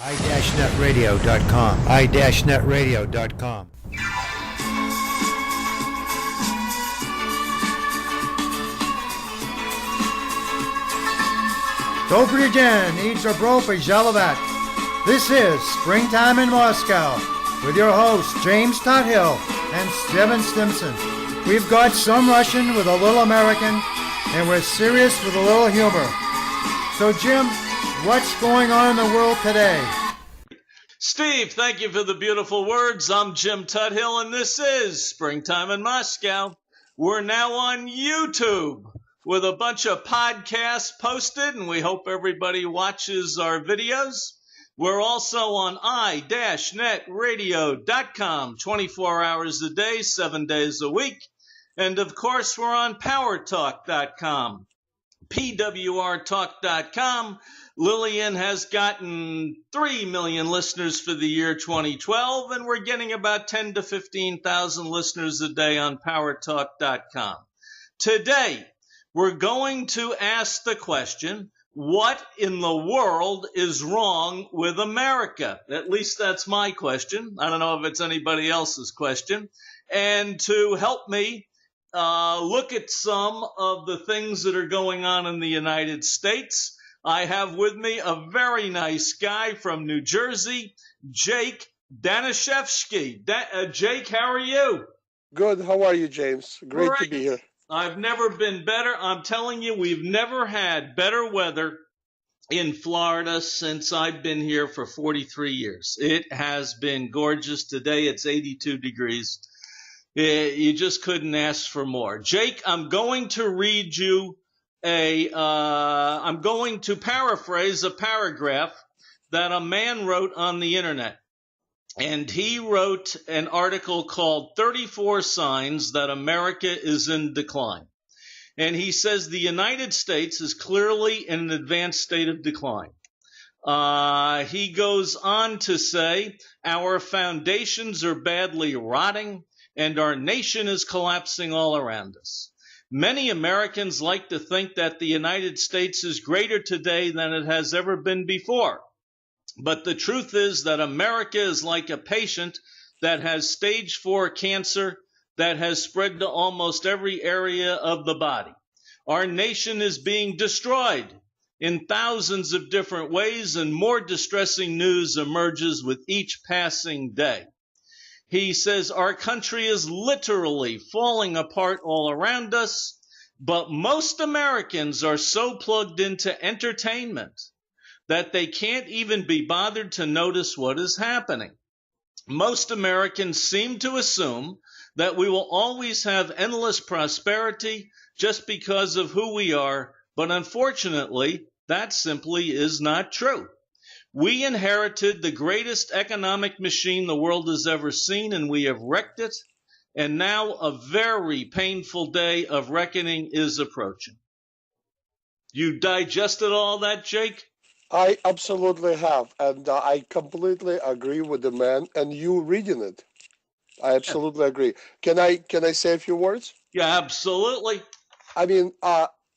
i-netradio.com. i-netradio.com. Dobry dzień, i dobrowy żalovat. This is Springtime in Moscow with your hosts James Tuthill and Steven Stimson. We've got some Russian with a little American, and we're serious with a little humor. So Jim, what's going on in the world today? Steve, thank you for the beautiful words. I'm Jim Tuthill, and this is Springtime in Moscow. We're now on YouTube with a bunch of podcasts posted, and we hope everybody watches our videos. We're also on i-netradio.com, 24 hours a day, 7 days a week. And, of course, we're on powertalk.com, pwrtalk.com. Lillian has gotten 3 million listeners for the year 2012, and we're getting about 10 to 15,000 listeners a day on powertalk.com. Today, we're going to ask the question, what in the world is wrong with America? At least that's my question. I don't know if it's anybody else's question. And to help me look at some of the things that are going on in the United States, I have with me a very nice guy from New Jersey, Jake Danishevsky. Jake, how are you? Good. How are you, James? Great to be here. I've never been better. I'm telling you, we've never had better weather in Florida since I've been here for 43 years. It has been gorgeous. Today it's 82 degrees. You just couldn't ask for more. Jake, I'm going to read you I'm going to paraphrase a paragraph that a man wrote on the internet. And he wrote an article called 34 Signs That America is in Decline. And he says the United States is clearly in an advanced state of decline. He goes on to say, our foundations are badly rotting and our nation is collapsing all around us. Many Americans like to think that the United States is greater today than it has ever been before. But the truth is that America is like a patient that has stage 4 cancer that has spread to almost every area of the body. Our nation is being destroyed in thousands of different ways, and more distressing news emerges with each passing day. He says our country is literally falling apart all around us, but most Americans are so plugged into entertainment that they can't even be bothered to notice what is happening. Most Americans seem to assume that we will always have endless prosperity just because of who we are, but unfortunately, that simply is not true. We inherited the greatest economic machine the world has ever seen, and we have wrecked it, and now a very painful day of reckoning is approaching. You digested all that, Jake? I absolutely have, and I completely agree with the man and you reading it. I absolutely agree. Can I say a few words? Yeah, absolutely. I mean,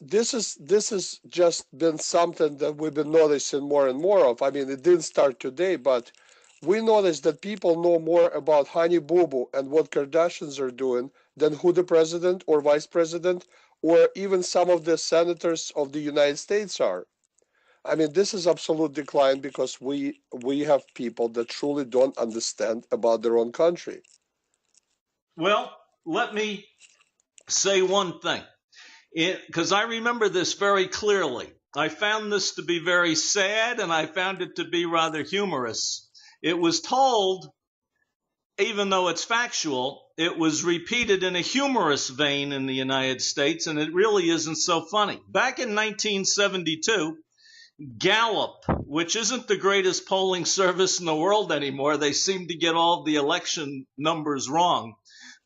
this is just been something that we've been noticing more and more of. I mean, it didn't start today, but we noticed that people know more about Honey Boo Boo and what Kardashians are doing than who the president or vice president or even some of the senators of the United States are. I mean, this is absolute decline because we have people that truly don't understand about their own country. Well, let me say one thing, because I remember this very clearly. I found this to be very sad, and I found it to be rather humorous. It was told, even though it's factual, it was repeated in a humorous vein in the United States, and it really isn't so funny. Back in 1972, Gallup, which isn't the greatest polling service in the world anymore, they seem to get all the election numbers wrong,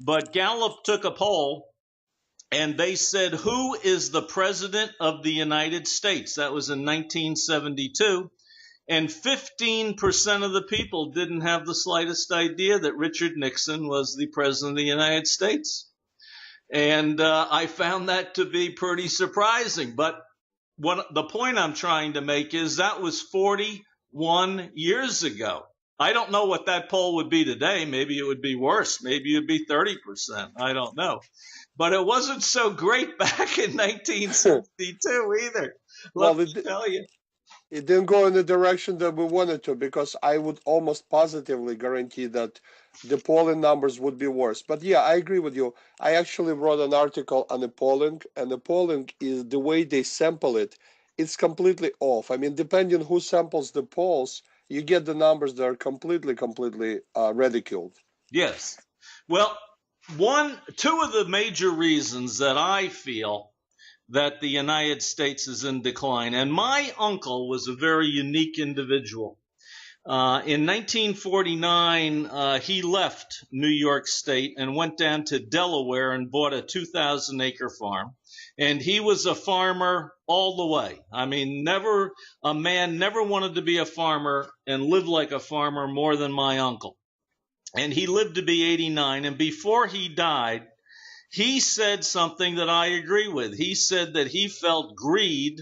but Gallup took a poll and they said, who is the president of the United States? That was in 1972, and 15% of the people didn't have the slightst idea that Richard Nixon was the president of the United States. And I found that to be pretty surprising, but the point I'm trying to make is that was 40 years ago. I don't know what that poll would be today. Maybe it would be worse. Maybe it would be 30%. I don't know. But it wasn't so great back in 1962 either. Let Well, me tell you. it didn't go in the direction that we wanted to, because I would almost positively guarantee that the polling numbers would be worse. But yeah, I agree with you. I actually wrote an article on the polling, and the polling is the way they sample it. It's completely off. I mean, depending on who samples the polls, you get the numbers that are completely ridiculed. Yes. Well, two of the major reasons that I feel that the United States is in decline, and my uncle was a very unique individual. In 1949, he left New York State and went down to Delaware and bought a 2,000-acre farm. And he was a farmer all the way. I mean, a man never wanted to be a farmer and live like a farmer more than my uncle. And he lived to be 89. And before he died, he said something that I agree with. He said that he felt greed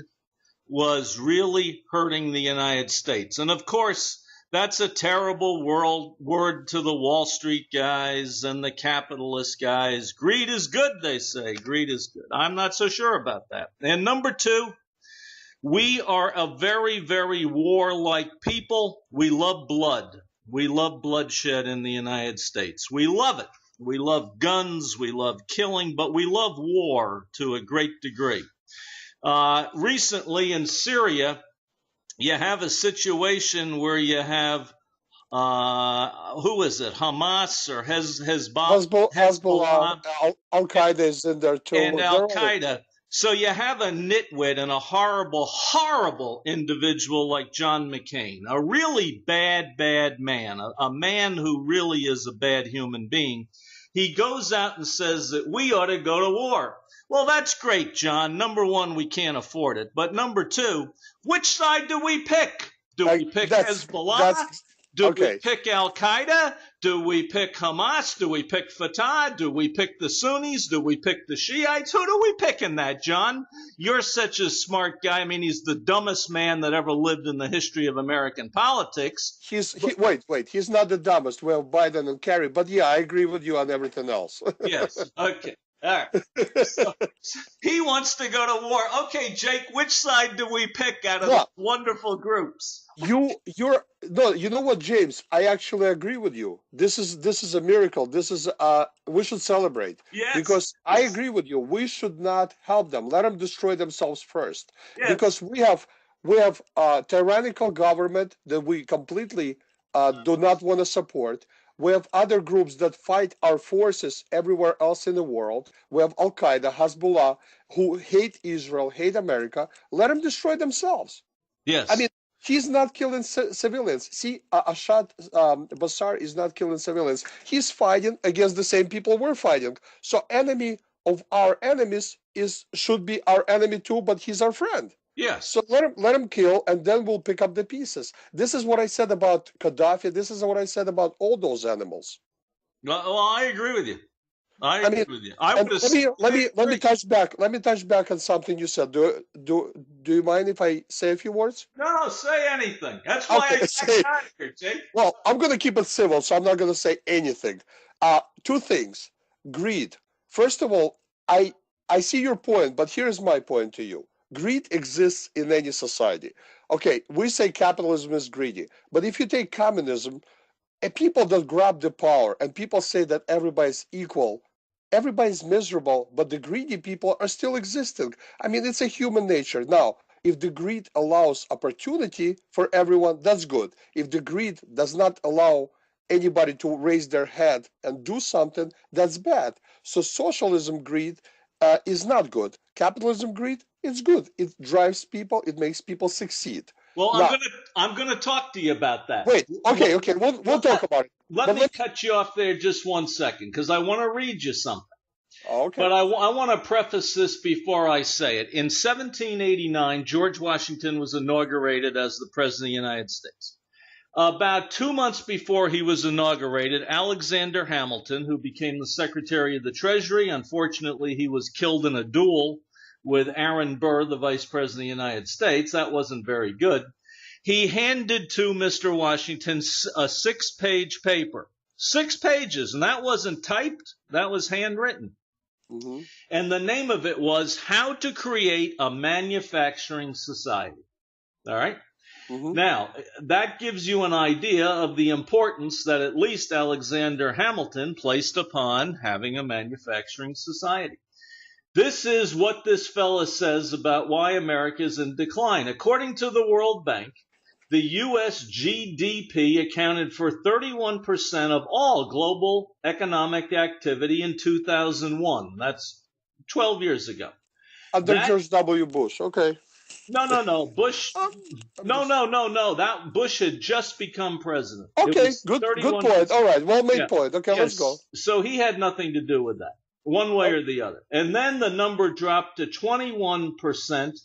was really hurting the United States. And of course, that's a terrible word to the Wall Street guys and the capitalist guys. Greed is good, they say. Greed is good. I'm not so sure about that. And number two, we are a very, very warlike people. We love blood. We love bloodshed in the United States. We love it. We love guns. We love killing, but we love war to a great degree. Recently in Syria, you have a situation where you have, who is it? Hamas or Hezbollah, Al-Qaeda is in there too. And Al-Qaeda. So you have a nitwit and a horrible, horrible individual like John McCain, a really bad, bad man, a man who really is a bad human being. He goes out and says that we ought to go to war. Well, that's great, John. Number one, we can't afford it. But number two, which side do we pick? Do we pick Hezbollah? Do we pick Al-Qaeda? Do we pick Hamas? Do we pick Fatah? Do we pick the Sunnis? Do we pick the Shiites? Who do we pick in that, John? You're such a smart guy. I mean, he's the dumbest man that ever lived in the history of American politics. Wait. He's not the dumbest. Well, Biden and Kerry. But yeah, I agree with you on everything else. Yes. Okay. All right. So, he wants to go to war. Okay, Jake, which side do we pick out of the wonderful groups? You know what, James? I actually agree with you. This is a miracle. We should celebrate. Yes. Because I agree with you. We should not help them. Let them destroy themselves first. Yes. Because we have a tyrannical government that we completely do not want to support. We have other groups that fight our forces everywhere else in the world. We have Al-Qaeda, Hezbollah, who hate Israel, hate America. Let them destroy themselves. Yes. I mean, he's not killing civilians. See, Ashad Bashar is not killing civilians. He's fighting against the same people we're fighting. So enemy of our enemies should be our enemy too, but he's our friend. Yes. So let him kill, and then we'll pick up the pieces. This is what I said about Gaddafi. This is what I said about all those animals. Well, I agree with you. I agree with you. Let me touch back. Let me touch back on something you said. Do you mind if I say a few words? No, say anything. That's why I got out of here, Jake. Well, I'm going to keep it civil, so I'm not going to say anything. Two things. Greed. First of all, I see your point, but here's my point to you. Greed exists in any society. Okay, we say capitalism is greedy, but if you take communism, and people that grab the power and people say that everybody's equal, everybody's miserable, but the greedy people are still existing. I mean, it's a human nature. Now, if the greed allows opportunity for everyone, that's good. If the greed does not allow anybody to raise their head and do something, that's bad. So socialism greed is not good. Capitalism greed, it's good. It drives people. It makes people succeed. Well, now, I'm gonna talk to you about that. Wait. Okay. We'll talk about it. Let me cut you off there just 1 second, because I want to read you something. Okay. But I want to preface this before I say it. In 1789, George Washington was inaugurated as the President of the United States. About 2 months before he was inaugurated, Alexander Hamilton, who became the Secretary of the Treasury, unfortunately, he was killed in a duel with Aaron Burr, the Vice President of the United States. That wasn't very good. He handed to Mr. Washington a 6-page paper. 6 pages, and that wasn't typed, that was handwritten. Mm-hmm. And the name of it was How to Create a Manufacturing Society. All right? Mm-hmm. Now, that gives you an idea of the importance that at least Alexander Hamilton placed upon having a manufacturing society. This is what this fella says about why America is in decline. According to the World Bank, the U.S. GDP accounted for 31% of all global economic activity in 2001. That's 12 years ago. Under George W. Bush. Okay. No. Bush. Just... No. That Bush had just become president. It Okay. was Good 31%. point. All right. Well made Yeah. point. Okay, let's go. So he had nothing to do with that, one way or the other. And then the number dropped to 21%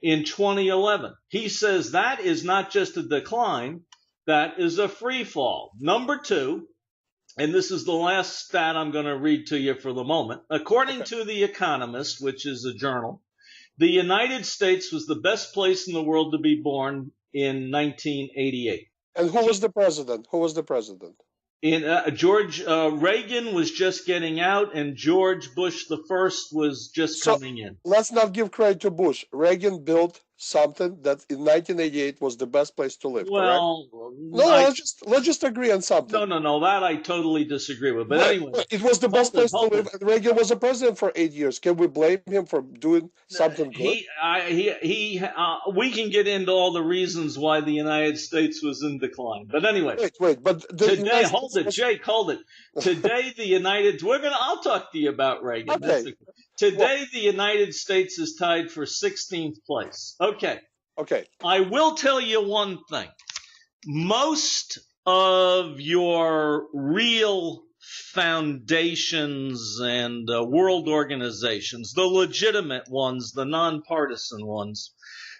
in 2011. He says that is not just a decline, that is a free fall. Number 2, and this is the last stat I'm going to read to you for the moment. According to The Economist, which is a journal, the United States was the best place in the world to be born in 1988. And who was the president? George Reagan was just getting out, and George Bush the first was just coming in. Let's not give credit to Bush. Reagan built something that in 1988 was the best place to live. Well, correct? Let's just agree on something. No, that I totally disagree with. But anyway, it was the best place to live. And Reagan was a president for 8 years. Can we blame him for doing something good? We can get into all the reasons why the United States was in decline. But anyway, but today, Jake, hold it. Today, I'll talk to you about Reagan. Okay. Today, the United States is tied for 16th place. Okay. I will tell you one thing. Most of your real foundations and world organizations, the legitimate ones, the nonpartisan ones,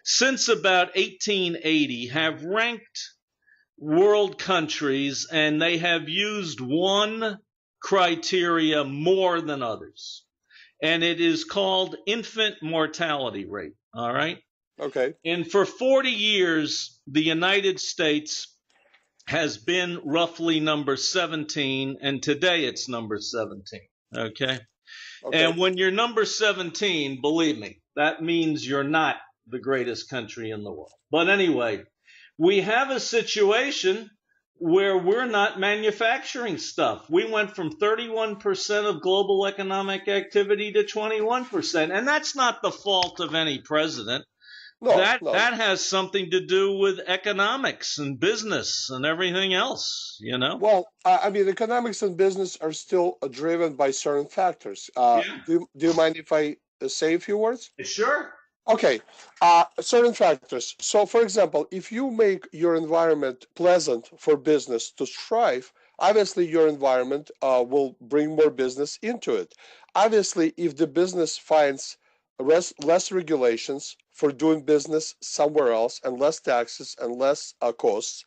since about 1880 have ranked world countries, and they have used one criteria more than others. And it is called infant mortality rate, all right? Okay. And for 40 years, the United States has been roughly number 17, and today it's number 17, okay? And when you're number 17, believe me, that means you're not the greatest country in the world. But anyway, we have a situation where we're not manufacturing stuff. We went from 31% of global economic activity to 21%. And that's not the fault of any president. No. That has something to do with economics and business and everything else, you know? Well, I mean, economics and business are still driven by certain factors. Do you mind if I say a few words? Sure. Okay, certain factors. So, for example, if you make your environment pleasant for business to strive, obviously your environment will bring more business into it. Obviously, if the business finds less regulations for doing business somewhere else and less taxes and less costs,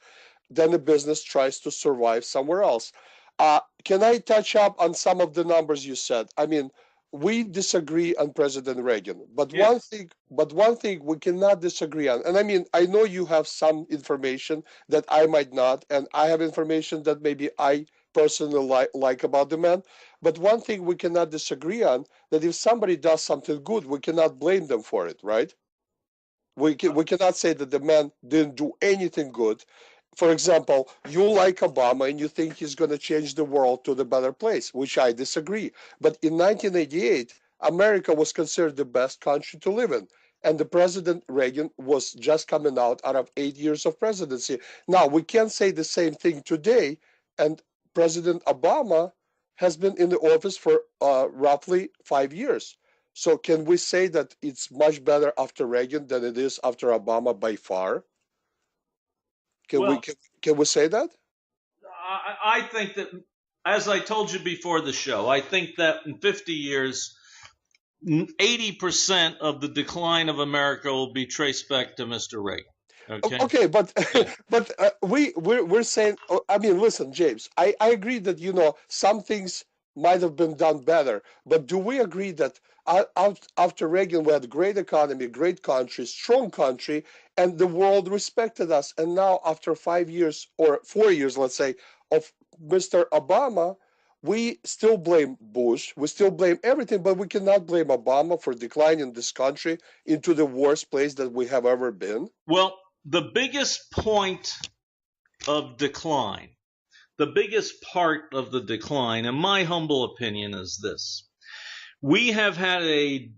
then the business tries to survive somewhere else. Can I touch up on some of the numbers you said? I mean, we disagree on President Reagan, but one thing we cannot disagree on, and I mean, I know you have some information that I might not, and I have information that maybe I personally like about the man, but one thing we cannot disagree on, that if somebody does something good, we cannot blame them for it, right? We cannot say that the man didn't do anything good. For example, you like Obama and you think he's going to change the world to the better place, which I disagree. But in 1988, America was considered the best country to live in. And the President Reagan was just coming out of 8 years of presidency. Now, we can't say the same thing today. And President Obama has been in the office for roughly 5 years. So can we say that it's much better after Reagan than it is after Obama by far? Can we say that? I think that, as I told you before the show, I think that in 50 years, 80% of the decline of America will be traced back to Mr. Reagan. Okay, but we're saying. I mean, listen, James. I agree that some things might have been done better. But do we agree that after Reagan, we had a great economy, great country, strong country, and the world respected us? And now, after 5 years or 4 years, let's say, of Mr. Obama, we still blame Bush, we still blame everything, but we cannot blame Obama for declining this country into the worst place that we have ever been. Well, the biggest point of decline, the biggest part of the decline, in my humble opinion, is this. We have had a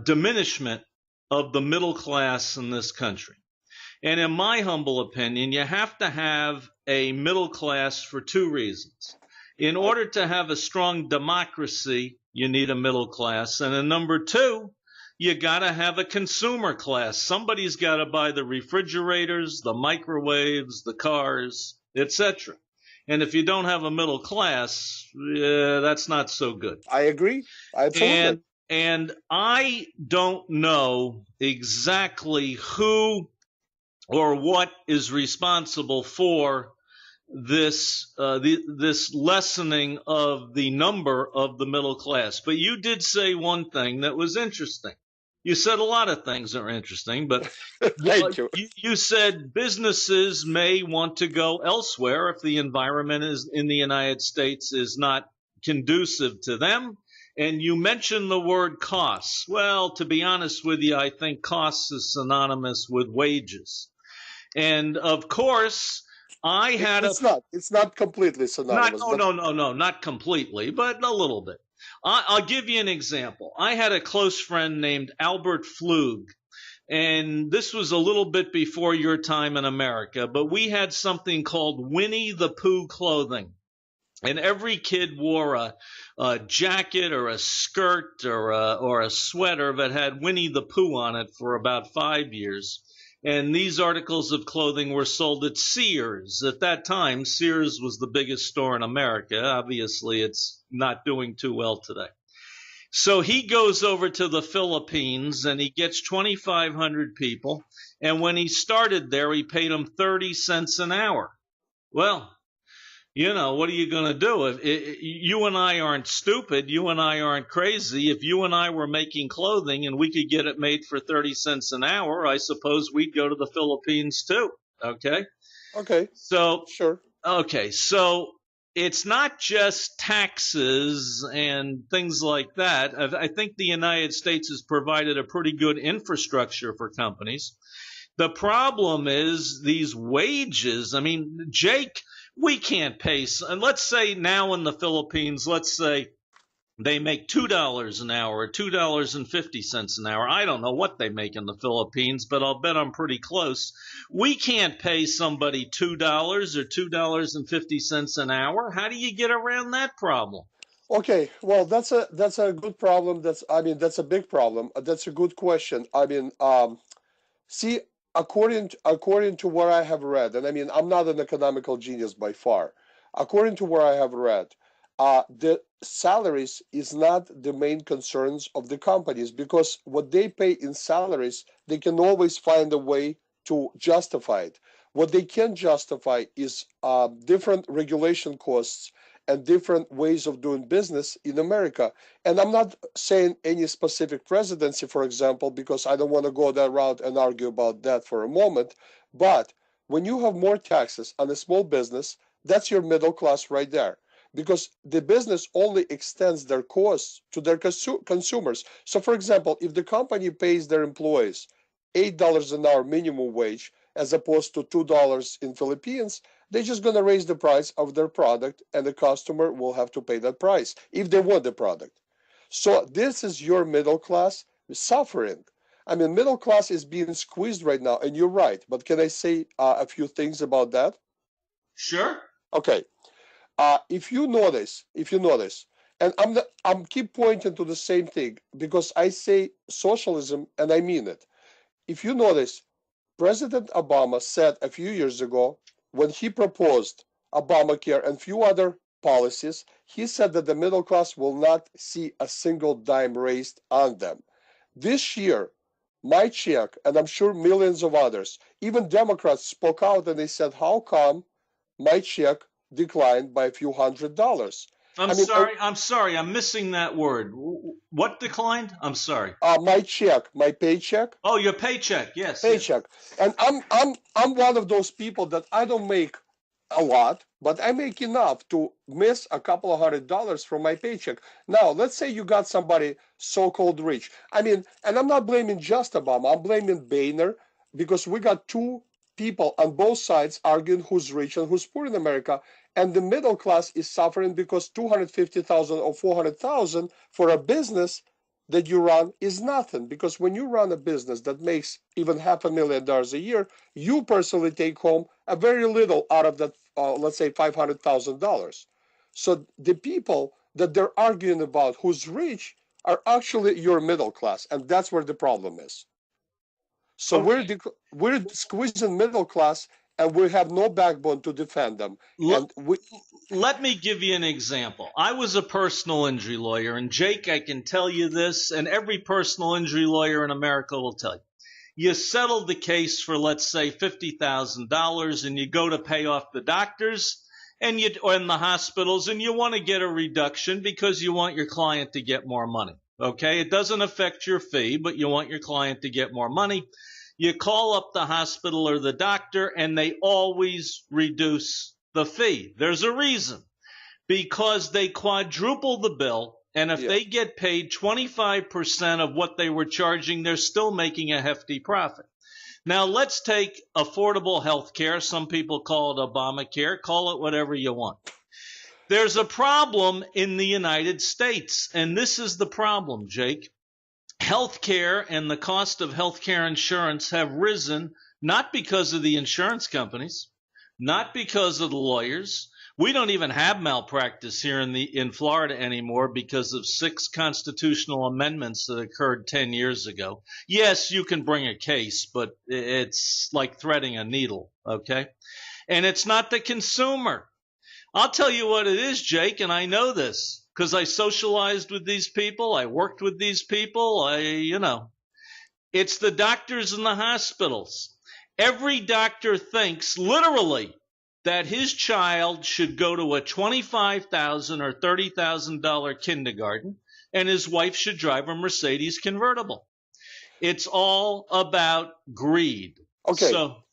diminishment of the middle class in this country. And in my humble opinion, you have to have a middle class for two reasons. In order to have a strong democracy, you need a middle class. And then number two, you got to have a consumer class. Somebody's got to buy the refrigerators, the microwaves, the cars, etc. And if you don't have a middle class, that's not so good. I agree. Absolutely. And I don't know exactly who or what is responsible for this lessening of the number of the middle class. But you did say one thing that was interesting. You said a lot of things that are interesting, but Thank you. You said businesses may want to go elsewhere if the environment in the United States is not conducive to them. And you mentioned the word costs. Well, to be honest with you, I think costs is synonymous with wages. And of course, It's not completely synonymous. Not completely, but a little bit. I'll give you an example. I had a close friend named Albert Flug, and this was a little bit before your time in America, but we had something called Winnie the Pooh clothing. And every kid wore a jacket or a skirt or a sweater that had Winnie the Pooh on it for about 5 years. And these articles of clothing were sold at Sears. At that time, Sears was the biggest store in America. Obviously, it's not doing too well today. So he goes over to the Philippines and he gets 2,500 people. And when he started there, he paid them 30 cents an hour. Well, you know, what are you going to do? You and I aren't stupid. You and I aren't crazy. If you and I were making clothing and we could get it made for 30 cents an hour, I suppose we'd go to the Philippines too. Okay? Okay. So, sure. Okay. So it's not just taxes and things like that. I think the United States has provided a pretty good infrastructure for companies. The problem is these wages. I mean, Jake, we can't pay. And let's say now in the Philippines, let's say they make $2 an hour or $2.50 an hour. I don't know what they make in the Philippines, but I'll bet I'm pretty close. We can't pay somebody $2 or $2.50 an hour. How do you get around that problem? Okay, well, that's a good problem. That's a big problem. That's a good question. See, according to what I have read, and I mean, I'm not an economical genius by far. According to what I have read, the salaries is not the main concerns of the companies, because what they pay in salaries, they can always find a way to justify it. What they can justify is different regulation costs and different ways of doing business in America. And I'm not saying any specific presidency, for example, because I don't want to go that route and argue about that for a moment. But when you have more taxes on a small business, that's your middle class right there. Because the business only extends their costs to their consumers. So, for example, if the company pays their employees $8 an hour minimum wage, as opposed to $2 in Philippines, they're just going to raise the price of their product, and the customer will have to pay that price if they want the product. So this is your middle class suffering. I mean, middle class is being squeezed right now, and you're right. But can I say a few things about that? Sure. Okay. If you notice, and I'm keep pointing to the same thing because I say socialism and I mean it. If you notice, President Obama said a few years ago, when he proposed Obamacare and few other policies, he said that the middle class will not see a single dime raised on them. This year, my check, and I'm sure millions of others, even Democrats spoke out and they said, how come my check declined by a few $100s? I'm I mean, sorry. I'm sorry. I'm missing that word. What declined? I'm sorry. my check, my paycheck, Oh, your paycheck. Yes, yes. paycheck, and I'm one of those people that I don't make a lot, but I make enough to miss a couple of $100 from my paycheck. Now, let's say you got somebody so-called rich. I mean, and I'm not blaming just Obama. I'm blaming Boehner because we got two people on both sides arguing who's rich and who's poor in America, and the middle class is suffering because 250,000 or 400,000 for a business that you run is nothing. Because when you run a business that makes even $500,000 a year, you personally take home a very little out of that, let's say $500,000. So the people that they're arguing about who's rich are actually your middle class, and that's where the problem is. So Okay. we're squeezing middle class, and we have no backbone to defend them. L- And we Let me give you an example. I was a personal injury lawyer, and Jake, I can tell you this, and every personal injury lawyer in America will tell you. You settled the case for, let's say, $50,000, and you go to pay off the doctors and the hospitals, and you want to get a reduction because you want your client to get more money. Okay, it doesn't affect your fee, but you want your client to get more money. You call up the hospital or the doctor, and they always reduce the fee. There's a reason, because they quadruple the bill, and if yeah they get paid 25% of what they were charging, they're still making a hefty profit. Now, let's take affordable health care. Some people call it Obamacare. Call it whatever you want. There's a problem in the United States, and this is the problem, Jake. Healthcare and the cost of healthcare insurance have risen, not because of the insurance companies, not because of the lawyers. We don't even have malpractice here in Florida anymore because of 6 constitutional amendments that occurred 10 years ago. Yes, you can bring a case, but it's like threading a needle, okay? And it's not the consumer. I'll tell you what it is, Jake, and I know this because I socialized with these people. I worked with these people. It's the doctors and the hospitals. Every doctor thinks literally that his child should go to a $25,000 or $30,000 kindergarten, and his wife should drive a Mercedes convertible. It's all about greed. okay. So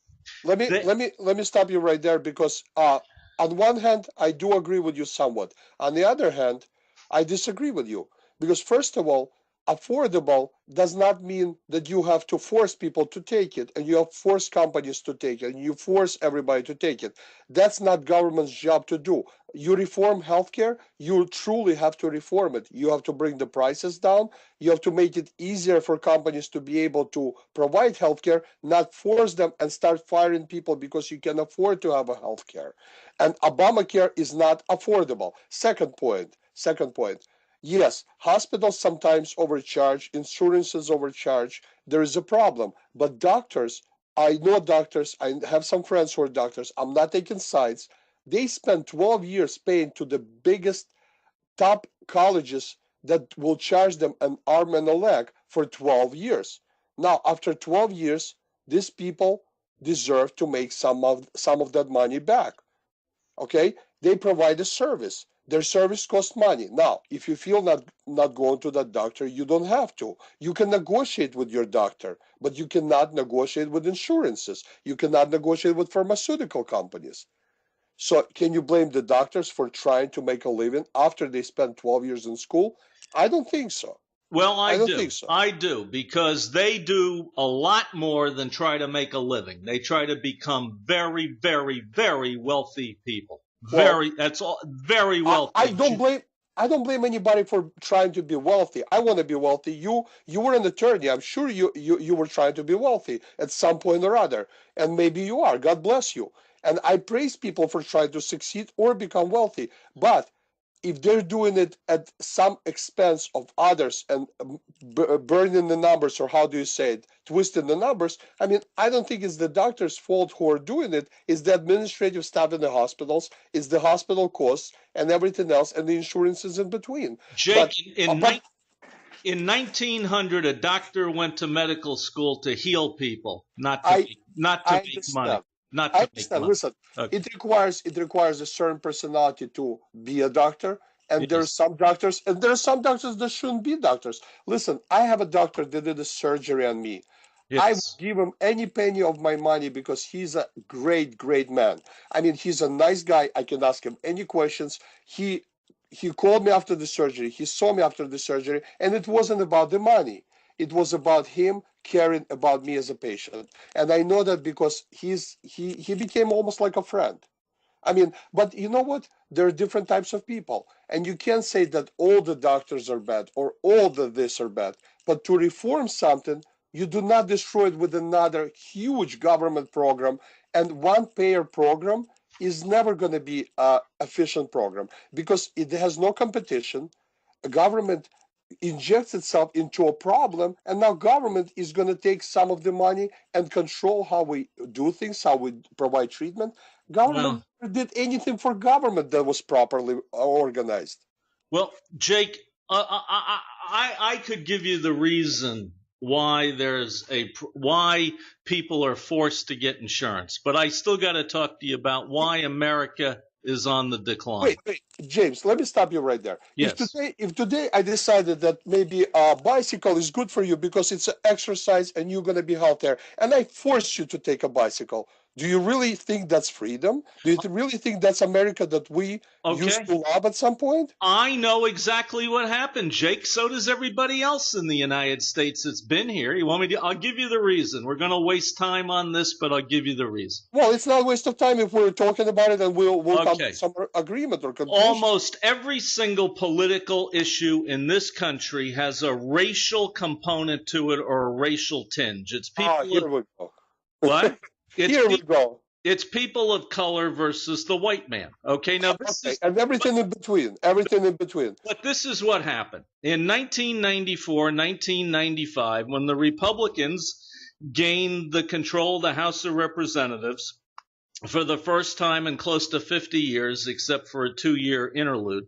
they, Let me stop you right there because on one hand I do agree with you somewhat. On the other hand, I disagree with you because first of all, affordable does not mean that you have to force people to take it and you have force companies to take it and you force everybody to take it. That's not government's job to do. You reform healthcare, you truly have to reform it. You have to bring the prices down. You have to make it easier for companies to be able to provide healthcare, not force them and start firing people because you can afford to have a healthcare. And Obamacare is not affordable. Second point. Yes, hospitals sometimes overcharge, insurances overcharge. There is a problem. But doctors, I know doctors, I have some friends who are doctors. I'm not taking sides. They spend 12 years paying to the biggest top colleges that will charge them an arm and a leg for 12 years. Now, after 12 years, these people deserve to make some of that money back. Okay, they provide a service. Their service costs money. Now, if you feel not going to that doctor, you don't have to. You can negotiate with your doctor, but you cannot negotiate with insurances. You cannot negotiate with pharmaceutical companies. So can you blame the doctors for trying to make a living after they spent 12 years in school? I don't think so. Well, I I don't do. think so. I do because they do a lot more than try to make a living. They try to become very, very, very wealthy people. Well, That's all, very I, I wealthy. don't blame I don't blame anybody for trying to be wealthy. I want to be wealthy. You were an attorney. I'm sure you were trying to be wealthy at some point or other. And maybe you are. God bless you. And I praise people for trying to succeed or become wealthy. But if they're doing it at some expense of others and burning the numbers, or how do you say it, twisting the numbers, I mean, I don't think it's the doctor's fault who are doing it. It's the administrative staff in the hospitals, it's the hospital costs and everything else, and the insurances in between. Jake, But in, but in 1900, a doctor went to medical school to heal people, I not to I make money, understand. not I to make understand. money. Listen, Okay. it requires a certain personality to be a doctor. And there are Yes. some doctors, and there are some doctors that shouldn't be doctors. Listen, I have a doctor that did a surgery on me. I would Yes. give him any penny of my money because he's a great, great man. I mean, he's a nice guy. I can ask him any questions. He called me after the surgery. He saw me after the surgery, and it wasn't about the money. It was about him caring about me as a patient. And I know that because he became almost like a friend. I mean, but you know what? There are different types of people, and you can't say that all the doctors are bad or all the this are bad. But to reform something, you do not destroy it with another huge government program, and one payer program is never going to be an efficient program because it has no competition. A government injects itself into a problem, and now government is going to take some of the money and control how we do things, how we provide treatment. Government Well, never did anything for government that was properly organized. Jake, I could give you the reason why why people are forced to get insurance, but I still got to talk to you about why America is on the decline. Wait, James, let me stop you right there. Yes. If today I decided that maybe a bicycle is good for you because it's an exercise and you're going to be healthier, and I force you to take a bicycle, do you really think that's freedom? Do you really think that's America that we used Okay. to love at some point? I know exactly what happened, Jake. So does everybody else in the United States that's been here. You want me to? I'll give you the reason. We're going to waste time on this, but I'll give you the reason. Well, it's not a waste of time if we're talking about it and we'll come to Okay. some agreement or conclusion. Almost every single political issue in this country has a racial component to it or a racial tinge. It's Ah, people here of we go. what? It's Here we people. go. It's people of color versus the white man. Okay, now Okay, and everything in between. Everything in between. but this is what happened. In 1994, 1995, when the Republicans gained the control of the House of Representatives for the first time in close to 50 years, except for a 2-year interlude,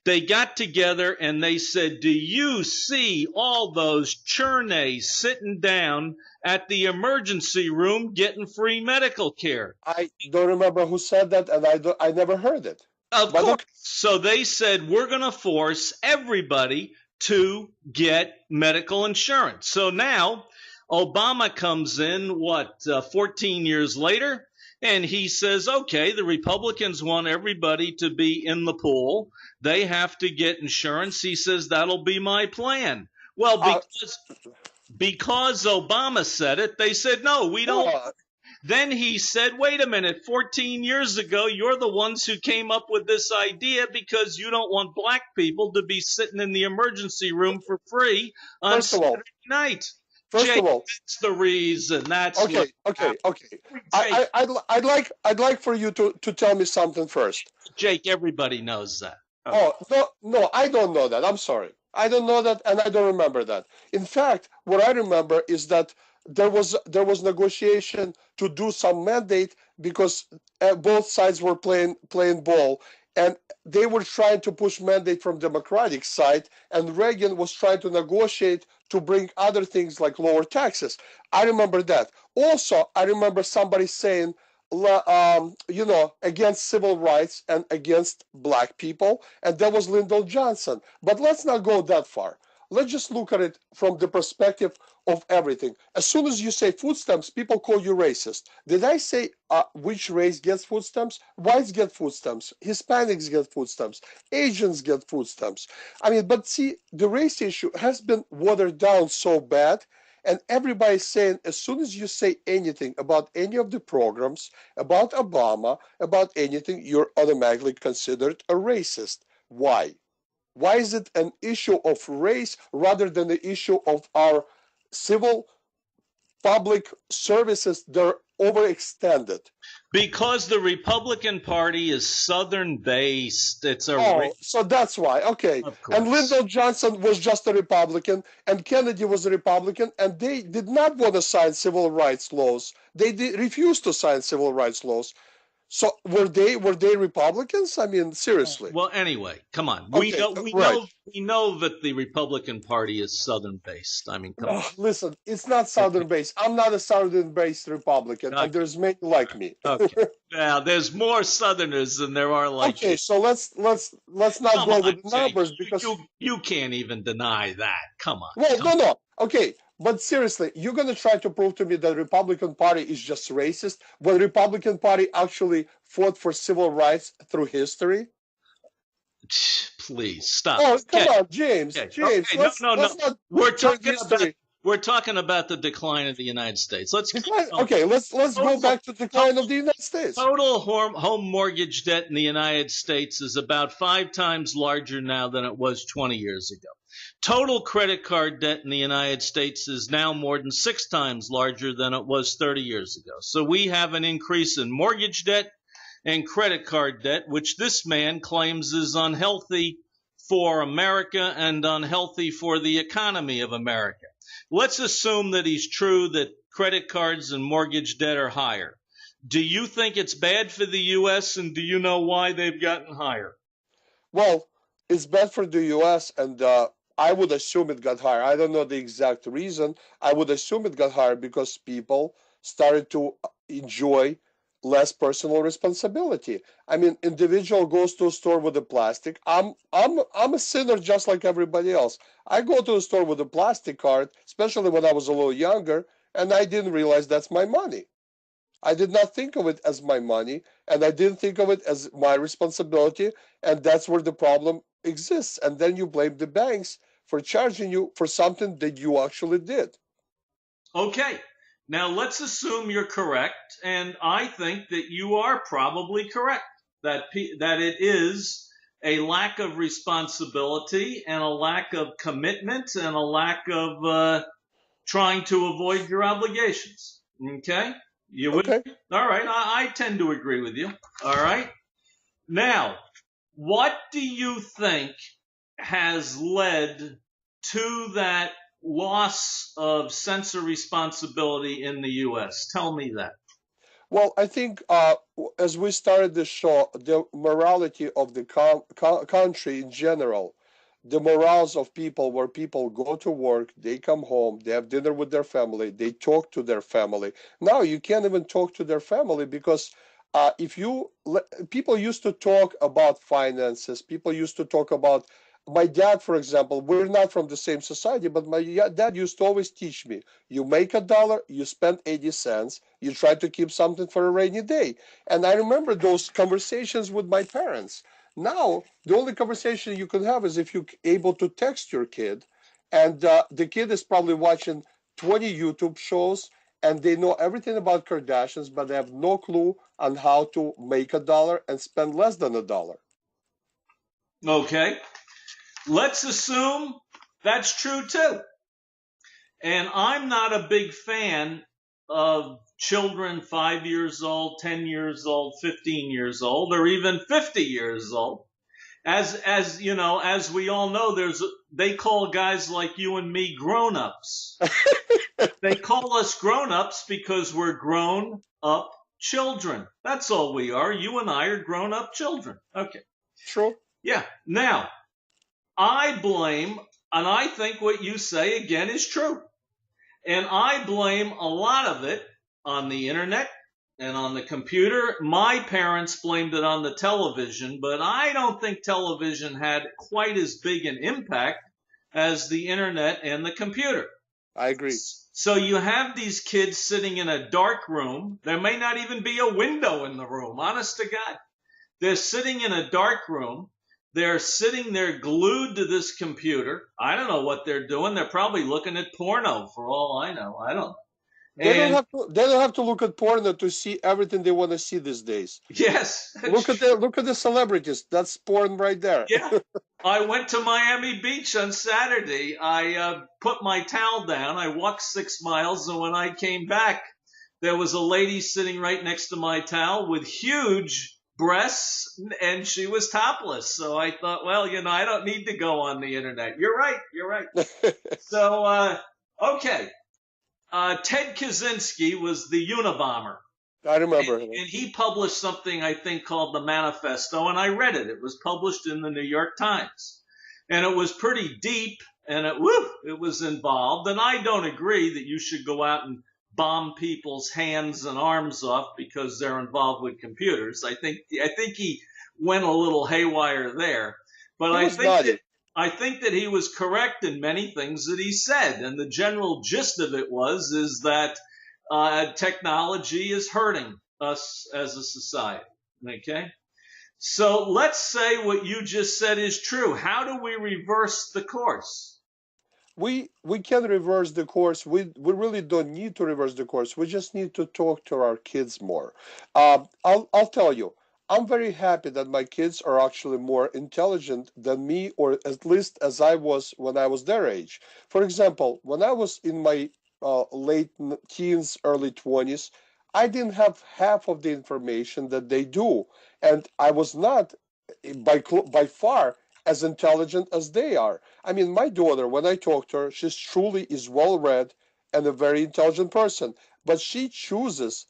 they got together and they said, do you see all those churnays sitting down at the emergency room getting free medical care? I don't remember who said that, and I never heard it. Of But course. okay, So they said, we're going to force everybody to get medical insurance. So now Obama comes in, 14 years later, and he says, okay, the Republicans want everybody to be in the pool. They have to get insurance. He says, that'll be my plan. Well, uh, because Obama said it, they said, no, we don't. no, Then he said, wait a minute, 14 years ago, you're the ones who came up with this idea because you don't want black people to be sitting in the emergency room for free on first of all, Saturday night. first Jake, of all, that's the reason. That's what happened. okay. Jake, I'd like for you to tell me something first. Jake, everybody knows that. Okay. Oh, no, I don't know that. I'm sorry. I don't know that, and I don't remember that. In fact, what I remember is that there was negotiation to do some mandate because both sides were playing ball, and they were trying to push mandate from Democratic side, and Reagan was trying to negotiate to bring other things like lower taxes. I remember that. Also, I remember somebody saying, against civil rights and against black people, and that was Lyndon Johnson. But let's not go that far. Let's just look at it from the perspective of everything. As soon as you say food stamps, people call you racist. Did I say which race gets food stamps? Whites get food stamps. Hispanics get food stamps. Asians get food stamps. I mean, but see, the race issue has been watered down so bad, and everybody's saying as soon as you say anything about any of the programs, about Obama, about anything, you're automatically considered a racist. Why? Why is it an issue of race rather than the issue of our civil public services that are overextended? Because the Republican Party is Southern based. It's a Oh, so that's why. Okay. of And course. Lyndon Johnson was just a Republican, and Kennedy was a Republican, and they did not want to sign civil rights laws. They refused to sign civil rights laws. So were they Republicans? I mean, seriously. Well, anyway, come on. Okay, We right. know that the Republican Party is Southern based. I mean, come on. Listen, it's not Southern based. I'm not a Southern based Republican, and Okay, there's many like me. okay. Now, there's more Southerners than there are like Okay, you. so let's not Come go on, with the Jake. numbers because You can't even deny that. Come on. well, Come no. Okay, but seriously, you're gonna try to prove to me that the Republican Party is just racist when the Republican Party actually fought for civil rights through history? Please stop. Oh, come Okay. on, James. Okay. James, No, let's not We're turn talking about history. the decline of the United States. Let's keep Decline. going. Okay, let's go back to the decline of the United States. Total home mortgage debt in the United States is about 5 times larger now than it was 20 years ago. Total credit card debt in the United States is now more than 6 times larger than it was 30 years ago. So we have an increase in mortgage debt and credit card debt, which this man claims is unhealthy for America and unhealthy for the economy of America. Let's assume that he's true that credit cards and mortgage debt are higher. Do you think it's bad for the U.S., and do you know why they've gotten higher? Well, it's bad for the U.S. and I would assume it got higher. I don't know the exact reason. I would assume it got higher because people started to enjoy less personal responsibility. I mean, individual goes to a store with a plastic. I'm a sinner just like everybody else. I go to a store with a plastic card, especially when I was a little younger, and I didn't realize that's my money. I did not think of it as my money, and I didn't think of it as my responsibility, and that's where the problem exists. And then you blame the banks for charging you for something that you actually did. Okay, now let's assume you're correct, and I think that you are probably correct, that it is a lack of responsibility and a lack of commitment and a lack of trying to avoid your obligations. Okay? You would? Okay. All right. I tend to agree with you. All right. Now, what do you think has led to that loss of sense of responsibility in the U.S.? Tell me that. Well, I think as we started the show, the morality of the country in general, the morals of people, where people go to work, they come home, they have dinner with their family, they talk to their family. Now you can't even talk to their family because if you people used to talk about finances, people used to talk about my dad, for example. We're not from the same society, but my dad used to always teach me: you make $1, you spend 80 cents, you try to keep something for a rainy day. And I remember those conversations with my parents. Now, the only conversation you can have is if you're able to text your kid, and the kid is probably watching 20 YouTube shows, and they know everything about Kardashians, but they have no clue on how to make $1 and spend less than $1. Okay. Let's assume that's true too. And I'm not a big fan of children 5 years old, 10 years old, 15 years old, or even 50 years old. As you know, as we all know, they call guys like you and me grown-ups. They call us grown-ups because we're grown-up children. That's all we are. You and I are grown-up children. Okay. True. Yeah. Now, I blame, and I think what you say again is true. And I blame a lot of it on the internet and on the computer. My parents blamed it on the television, but I don't think television had quite as big an impact as the internet and the computer. I agree. So you have these kids sitting in a dark room. There may not even be a window in the room, honest to God. They're sitting in a dark room. They're sitting there glued to this computer. I don't know what they're doing. They're probably looking at porno for all I know. I don't know. They don't have to look at porno to see everything they want to see these days. Yes. Look at the celebrities. That's porn right there. Yeah. I went to Miami Beach on Saturday. I put my towel down. I walked 6 miles, and when I came back, there was a lady sitting right next to my towel with huge breasts, and she was topless. So I thought, well, I don't need to go on the internet. You're right. So, okay. Ted Kaczynski was the Unabomber. I remember. And he published something I think called the Manifesto, and I read it. It was published in the New York Times, and it was pretty deep, and it was involved. And I don't agree that you should go out and bomb people's hands and arms off because they're involved with computers. I think he went a little haywire there, but I think that he was correct in many things that he said, and the general gist of it is that technology is hurting us as a society. Okay, so let's say what you just said is true. How do we reverse the course? We can reverse the course. We really don't need to reverse the course. We just need to talk to our kids more. I'll tell you, I'm very happy that my kids are actually more intelligent than me, or at least as I was when I was their age. For example, when I was in my late teens, early 20s, I didn't have half of the information that they do, and I was not by far as intelligent as they are. I mean, my daughter, when I talk to her, she truly is well read and a very intelligent person, but she chooses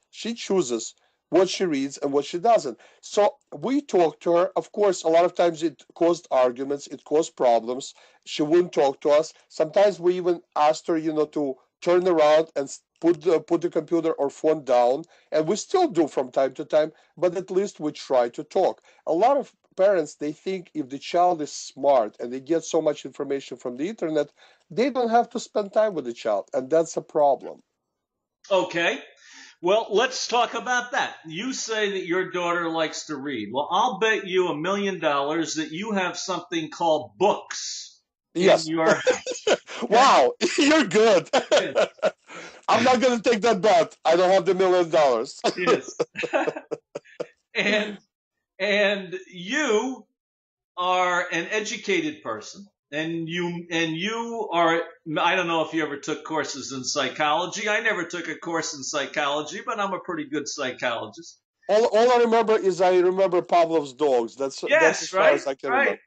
what she reads and what she doesn't. So we talk to her. Of course, a lot of times it caused arguments, it caused problems. She wouldn't talk to us. Sometimes we even asked her, to turn around and put the computer or phone down, and we still do from time to time, but at least we try to talk. A lot of parents, they think if the child is smart and they get so much information from the internet, they don't have to spend time with the child, and that's a problem. Okay. Well, let's talk about that. You say that your daughter likes to read. Well, I'll bet you $1,000,000 that you have something called books in Yes. your house. Wow, you're good. Yes. I'm not going to take that bet. I don't have the $1,000,000. Yes. and you are an educated person, and you are, I don't know if you ever took courses in psychology. I never took a course in psychology, but I'm a pretty good psychologist. All I remember is I remember Pavlov's dogs. That's as far as I can remember.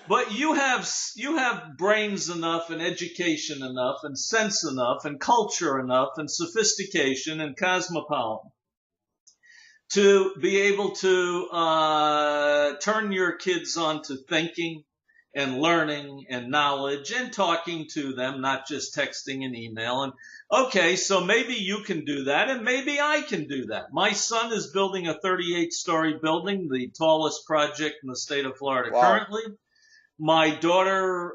But you have brains enough and education enough and sense enough and culture enough and sophistication and cosmopolitan to be able to turn your kids on to thinking and learning and knowledge and talking to them, not just texting and email. And okay, so maybe you can do that, and maybe I can do that. My son is building a 38-story building, the tallest project in the state of Florida currently. My daughter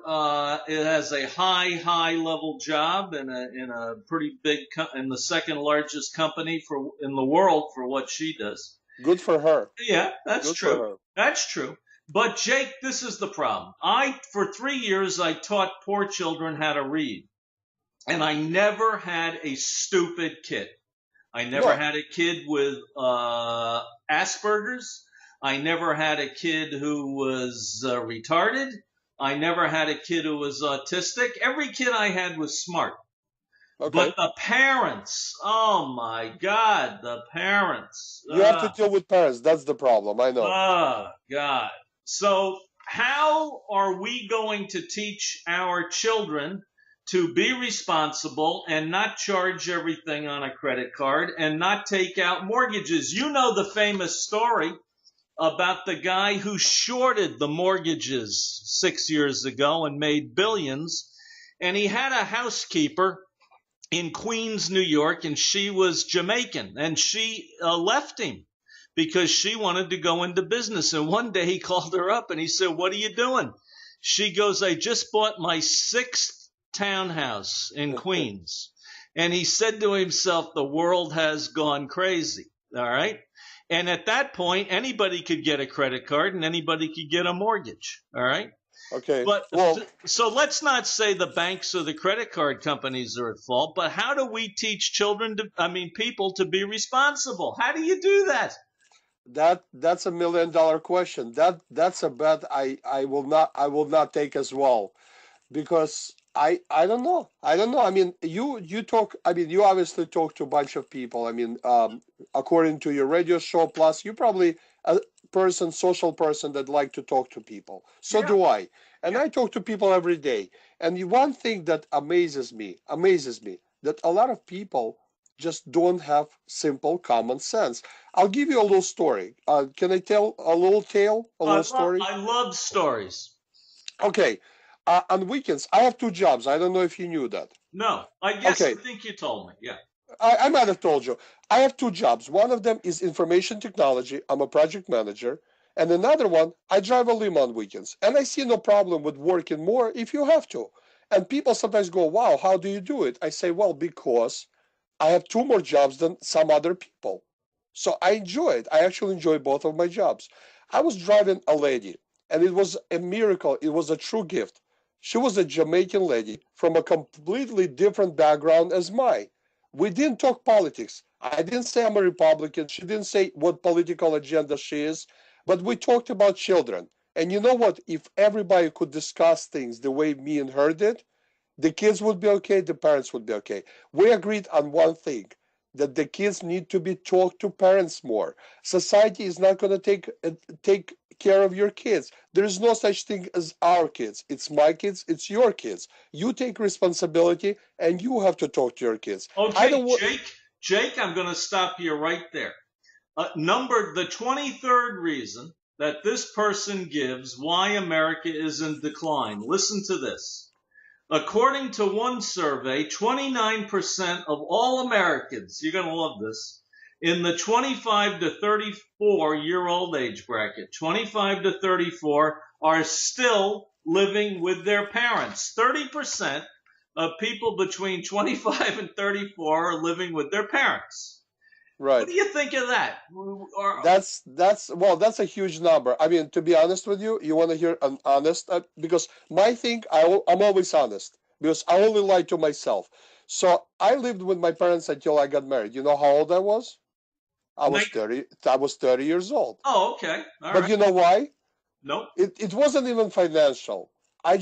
has a high level job in a pretty big in the second largest company in the world for what she does. Good for her. Yeah, that's true. That's true. But Jake, this is the problem. For 3 years, I taught poor children how to read, and I never had a stupid kid. I never had a kid with Asperger's. I never had a kid who was retarded. I never had a kid who was autistic. Every kid I had was smart. Okay. But the parents, oh my God, the parents. You have to deal with parents. That's the problem. I know. Oh, God. So how are we going to teach our children to be responsible and not charge everything on a credit card and not take out mortgages? You know the famous story about the guy who shorted the mortgages 6 years ago and made billions. And he had a housekeeper in Queens, New York, and she was Jamaican. And she left him because she wanted to go into business. And one day he called her up and he said, "What are you doing?" She goes, "I just bought my 6th townhouse in Queens." And he said to himself, the world has gone crazy. All right. And at that point, anybody could get a credit card and anybody could get a mortgage. All right. Okay. But so let's not say the banks or the credit card companies are at fault, but how do we teach people to be responsible? How do you do that? That's $1 million question. That's a bet I will not take as well, because I don't know. I mean, you talk. I mean, you obviously talk to a bunch of people. I mean, according to your radio show, plus you're probably a social person that like to talk to people. So do I, and I talk to people every day. And the one thing that amazes me that a lot of people just don't have simple common sense. I'll give you a little story. Can I tell a little tale, a little story? I love stories. Okay. On weekends, I have two jobs. I don't know if you knew that. No, I Okay. think you told me. Yeah. I might have told you. I have two jobs. One of them is information technology. I'm a project manager. And another one, I drive a limo on weekends. And I see no problem with working more if you have to. And people sometimes go, wow, how do you do it? I say, well, because I have two more jobs than some other people. So I enjoy it. I actually enjoy both of my jobs. I was driving a lady, and it was a miracle. It was a true gift. She was a Jamaican lady from a completely different background as mine. We didn't talk politics. I didn't say I'm a Republican. She didn't say what political agenda she is, but we talked about children. And you know what? If everybody could discuss things the way me and her did, the kids would be okay, the parents would be okay. We agreed on one thing, that the kids need to be talked to parents more. Society is not going to take care of your kids. There is no such thing as our kids. It's my kids, it's your kids. You take responsibility and you have to talk to your kids. I Okay, don't want Jake, I'm going to stop you right there. The 23rd reason that this person gives why America is in decline. Listen to this. According to one survey, 29% of all Americans, you're going to love this, in the 25 to 34-year-old age bracket, 25 to 34, are still living with their parents. 30% of people between 25 and 34 are living with their parents. What right. do you think of that? That's a huge number. I mean, to be honest with you, you want to hear an honest because my thing, I'm always honest because I only lie to myself. So I lived with my parents until I got married. You know how old I was? I was 30. I was 30 years old. Oh, okay. All But right. you know why? Nope. It wasn't even financial. I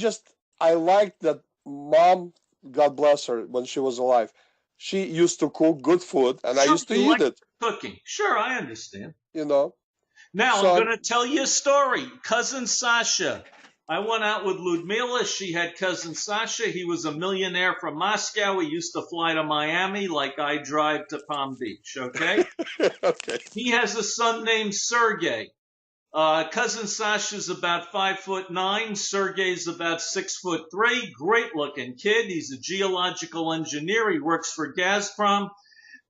liked that mom, God bless her, when she was alive. She used to cook good food, and I Sure, used to you eat like it. cooking. Sure, I understand. You know. Now I'm So going to tell you a story. Cousin Sasha. I went out with Ludmila. She had cousin Sasha. He was a millionaire from Moscow. He used to fly to Miami like I drive to Palm Beach. Okay. okay. He has a son named Sergey. Cousin Sasha's about 5'9". Sergey's about 6'3". Great looking kid. He's a geological engineer. He works for Gazprom.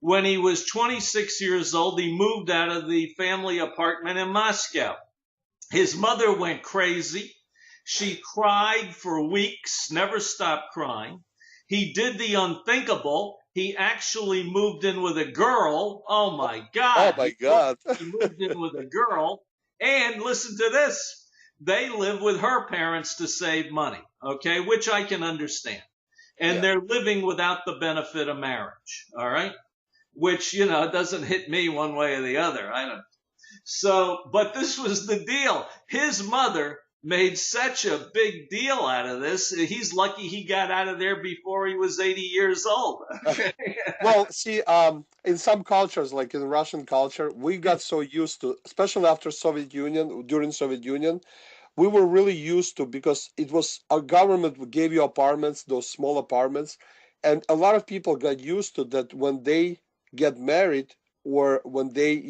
When he was 26 years old, he moved out of the family apartment in Moscow. His mother went crazy. She cried for weeks, never stopped crying. He did the unthinkable. He actually moved in with a girl. Oh my Oh God. my God. He moved in with a girl. And listen to this. They live with her parents to save money, okay, which I can understand. And Yeah. they're living without the benefit of marriage, all right? Which, doesn't hit me one way or the other. I don't. So, but this was the deal. His mother made such a big deal out of this. He's lucky he got out of there before he was 80 years old. Well, see, in some cultures, like in Russian culture, we got so used to, especially after Soviet Union, during Soviet Union, we were really used to because it was a government who gave you apartments, those small apartments, and a lot of people got used to that when they get married or when they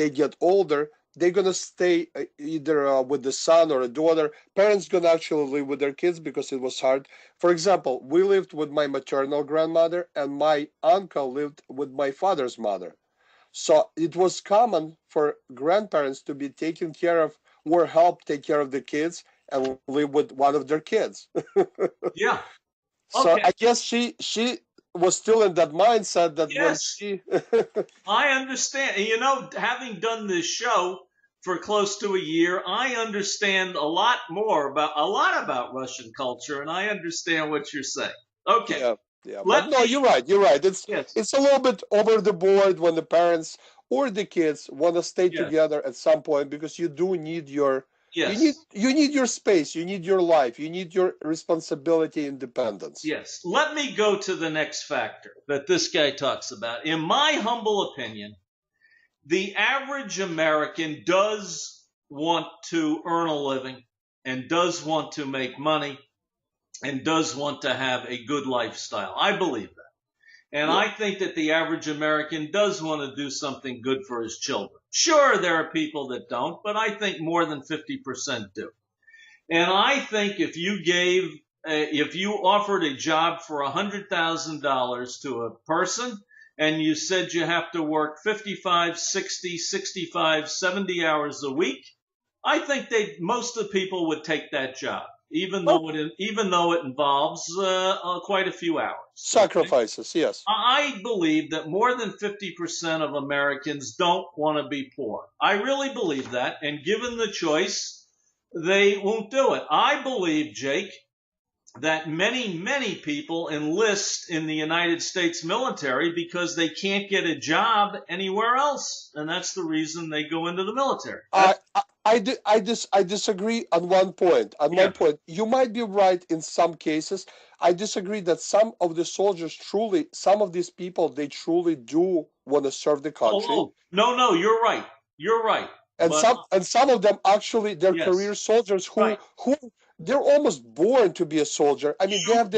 get older, they're gonna stay either with the son or a daughter. Parents gonna actually live with their kids because it was hard. For example, we lived with my maternal grandmother, and my uncle lived with my father's mother. So it was common for grandparents to be taken care of or help take care of the kids and live with one of their kids. Yeah. So Okay. I guess she was still in that mindset that when Yes. she I understand. Having done this show for close to a year, I understand a lot about Russian culture, and I understand what you're saying. Okay. yeah, yeah. But Let no, me, you're right. You're right. yes, It's a little bit over the board when the parents or the kids want to stay yes, together at some point because you do need your yes, you need your space, you need your life, you need your responsibility, independence. yes. Let me go to the next factor that this guy talks about. In my humble opinion, the average American does want to earn a living and does want to make money and does want to have a good lifestyle. I believe that. And Yeah. I think that the average American does want to do something good for his children. Sure, there are people that don't, but I think more than 50% do. And I think if you offered a job for $100,000 to a person and you said you have to work 55, 60, 65, 70 hours a week, I think most of the people would take that job, even though it involves quite a few hours. Sacrifices, okay? yes. I believe that more than 50% of Americans don't want to be poor. I really believe that, and given the choice, they won't do it. I believe, Jake, that many people enlist in the United States military because they can't get a job anywhere else, and that's the reason they go into the military. I disagree on one point. You might be right in some cases. I disagree that some of the soldiers truly, some of these people, they truly do want to serve the country. No, you're right. You're right. And some of them actually, they're Yes. career soldiers who Right. they're almost born to be a soldier. I mean, they have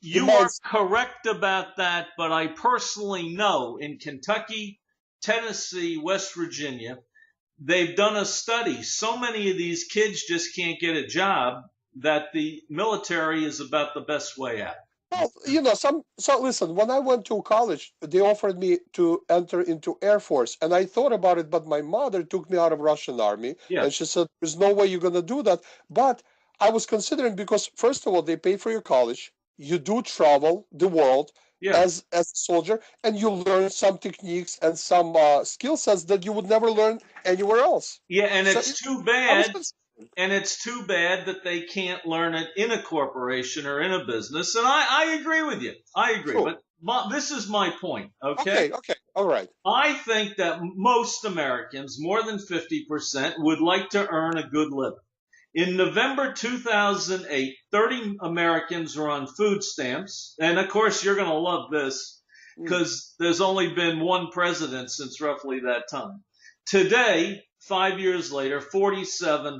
you are correct about that, but I personally know in Kentucky, Tennessee, West Virginia, they've done a study. So many of these kids just can't get a job that the military is about the best way out. Well, so listen, when I went to college, they offered me to enter into Air Force, and I thought about it, but my mother took me out of Russian Army, and she said, there's no way you're going to do that. But I was considering, because first of all, they pay for your college, you do travel the world as a soldier, and you learn some techniques and some skill sets that you would never learn anywhere else. Yeah, and it's too bad. And it's too bad that they can't learn it in a corporation or in a business. And I agree with you. I agree. Sure. But this is my point, okay? Okay, all right. I think that most Americans, more than 50%, would like to earn a good living. In November 2008, 30 Americans were on food stamps. And, of course, you're going to love this because there's only been one president since roughly that time. Today, 5 years later, 47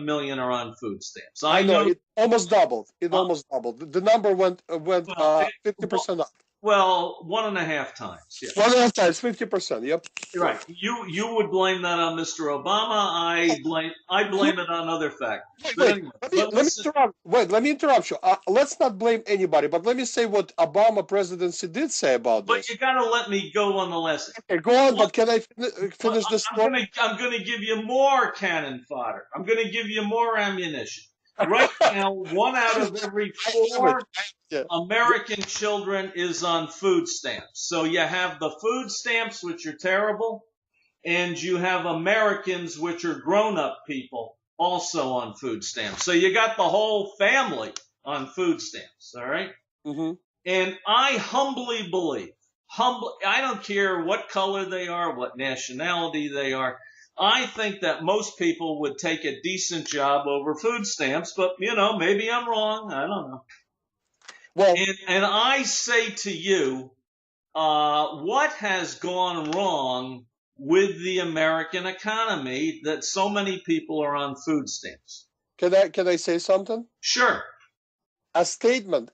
million are on food stamps. I know it almost doubled. Almost doubled. The number went 50% up. Well, 1.5 times. Yeah. 1.5 times, 50%. Yep. Right. You would blame that on Mr. Obama. I blame it on other factors. Let me interrupt you. Let's not blame anybody, but let me say what Obama presidency did say about this. But you got to let me go on the lesson. Okay, go on. But can I finish this story? I'm going to give you more cannon fodder. I'm going to give you more ammunition. Right now, 1 out of every 4 American children is on food stamps. So you have the food stamps, which are terrible, and you have Americans, which are grown-up people, also on food stamps. So you got the whole family on food stamps, all right? Mm-hmm. And I humbly believe, I don't care what color they are, what nationality they are, I think that most people would take a decent job over food stamps, but, maybe I'm wrong. I don't know. Well, and I say to you, what has gone wrong with the American economy that so many people are on food stamps? Can I say something? Sure. A statement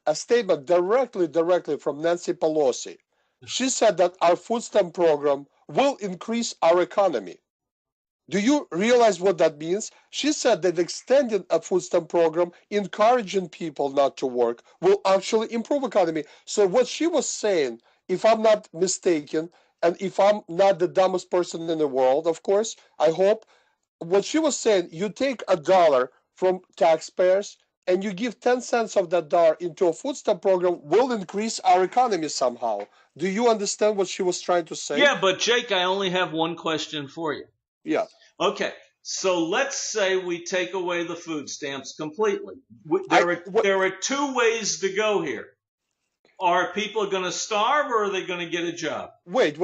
directly from Nancy Pelosi. She said that our food stamp program will increase our economy. Do you realize what that means? She said that extending a food stamp program, encouraging people not to work, will actually improve economy. So what she was saying, if I'm not mistaken, and if I'm not the dumbest person in the world, of course, I hope, what she was saying, you take $1 from taxpayers and you give 10 cents of that dollar into a food stamp program will increase our economy somehow. Do you understand what she was trying to say? Yeah, but Jake, I only have one question for you. Yeah. Okay, so let's say we take away the food stamps completely. There are 2 ways to go here. Are people going to starve or are they going to get a job? Wait.